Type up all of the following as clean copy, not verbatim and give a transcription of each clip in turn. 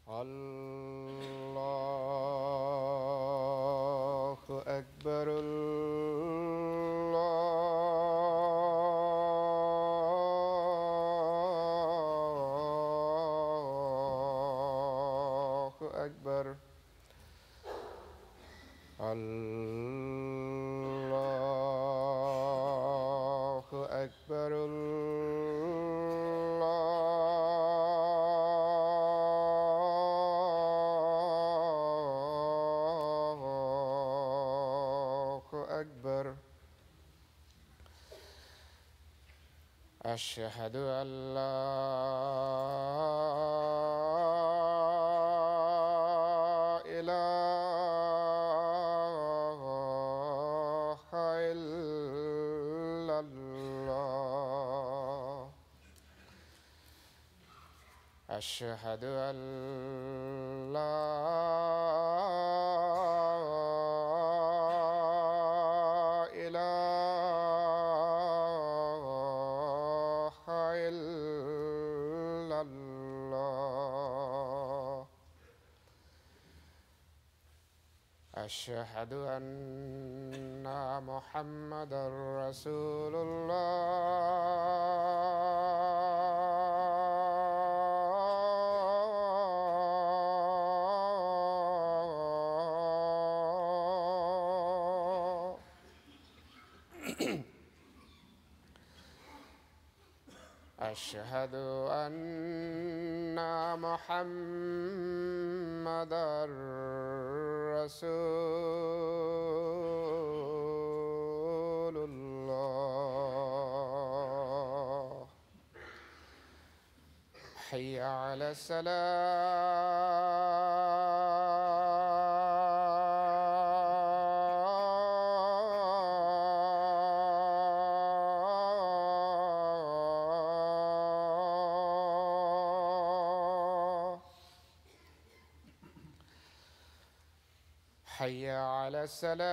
الله أكبر. الله أكبر. الله أكبر. الله أكبر. أشهد أن لا إله إلا الله. أشهد أن لا إله إلا الله. أشهد أن محمدًا رسول الله. أشهد أن محمدًا رسول الله. حي على الصلاة. حي على السلام.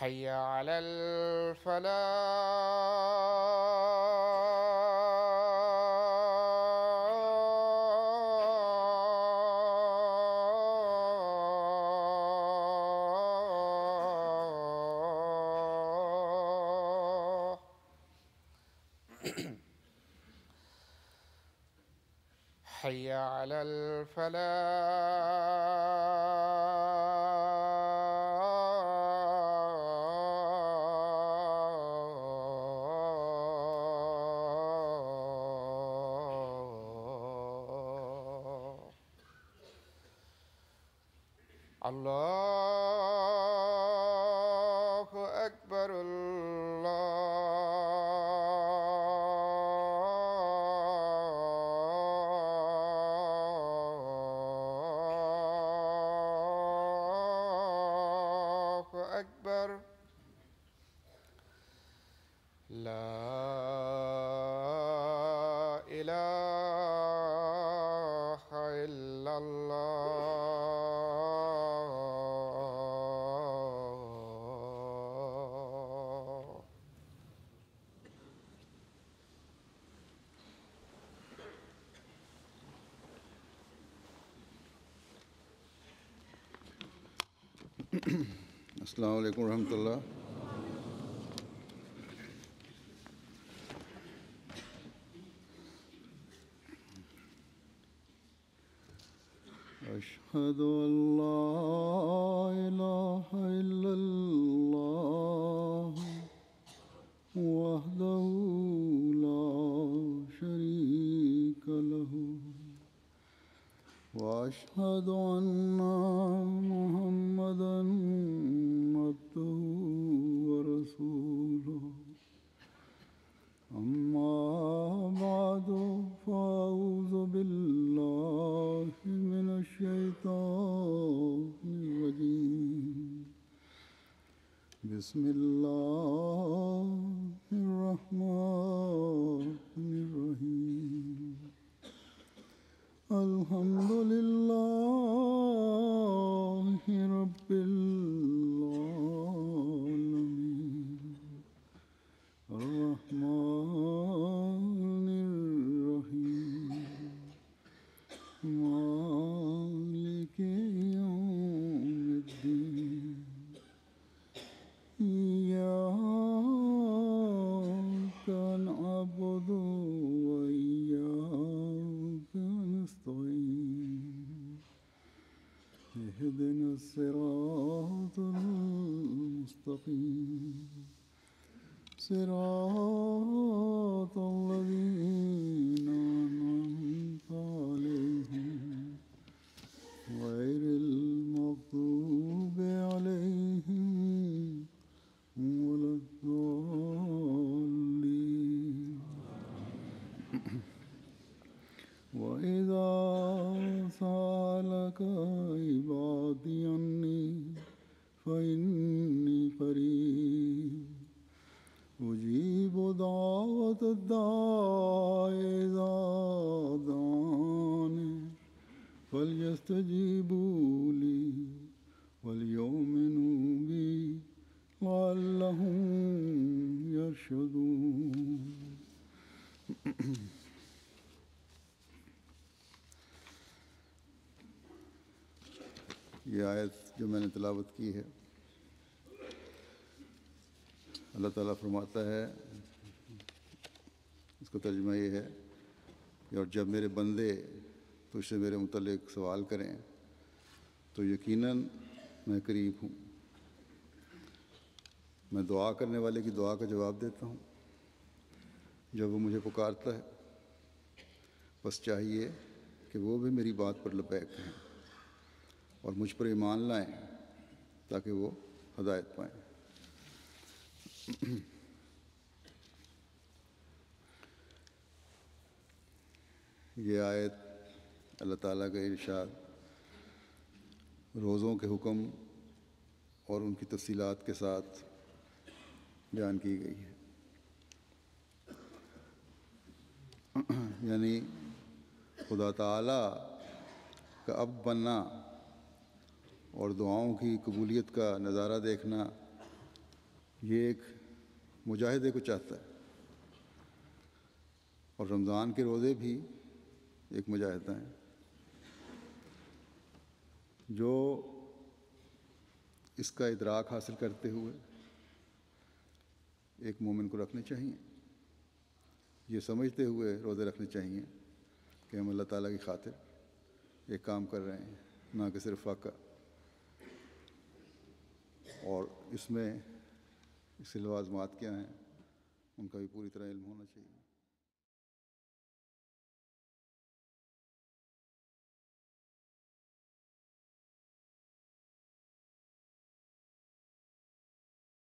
حي على الفلاح. حي على الفلاح. الله أكبر. الله أكبر. لا إله إلا الله. अस्सलामु अलैकुम रहमतुल्लाह। أشهد أن لا إله إلا الله وحده لا شريك له وأشهد أن محمدًا عبده ورسوله. أما بعد فأعوذ بالله من الشيطان الرجيم. بسم الله الرحمن الرحيم. المستقيم صراط الذين أنعمت عليهم غير المغضوب عليهم ولا الضالين وإذا سألك عبادي عني فإني قريب أجيب دعوة الداع إذا دعاني فليستجيبوا لي وليؤمنوا بي لعلهم يرشدون ये आयत जो मैंने तिलावत की है, अल्लाह ताला फरमाता है, इसका तर्जुमा ये है कि और जब मेरे बंदे तुझसे मेरे मुतल्लिक़ सवाल करें तो यकीनन मैं करीब हूँ, मैं दुआ करने वाले की दुआ का जवाब देता हूँ जब वो मुझे पुकारता है। बस चाहिए कि वो भी मेरी बात पर लबैक हैं और मुझ पर ईमान लाएं ताकि वो हदायत पाएं। ये आयत अल्लाह ताला के इरशाद रोज़ों के हुक्म और उनकी तफसीलात के साथ बयान की गई है। यानी खुदा ताला का अब बनना और दुआओं की कबूलियत का नज़ारा देखना ये एक मुजाहिदे को चाहता है और रमज़ान के रोज़े भी एक मुजाहिदा है जो इसका इदराक हासिल करते हुए एक मोमिन को रखने चाहिए, ये समझते हुए रोज़े रखने चाहिए कि हम अल्लाह ताला की खातिर एक काम कर रहे हैं, ना कि सिर्फ फ़ाका। और इसमें इसके लवाज़मात क्या हैं उनका भी पूरी तरह इल्म होना चाहिए।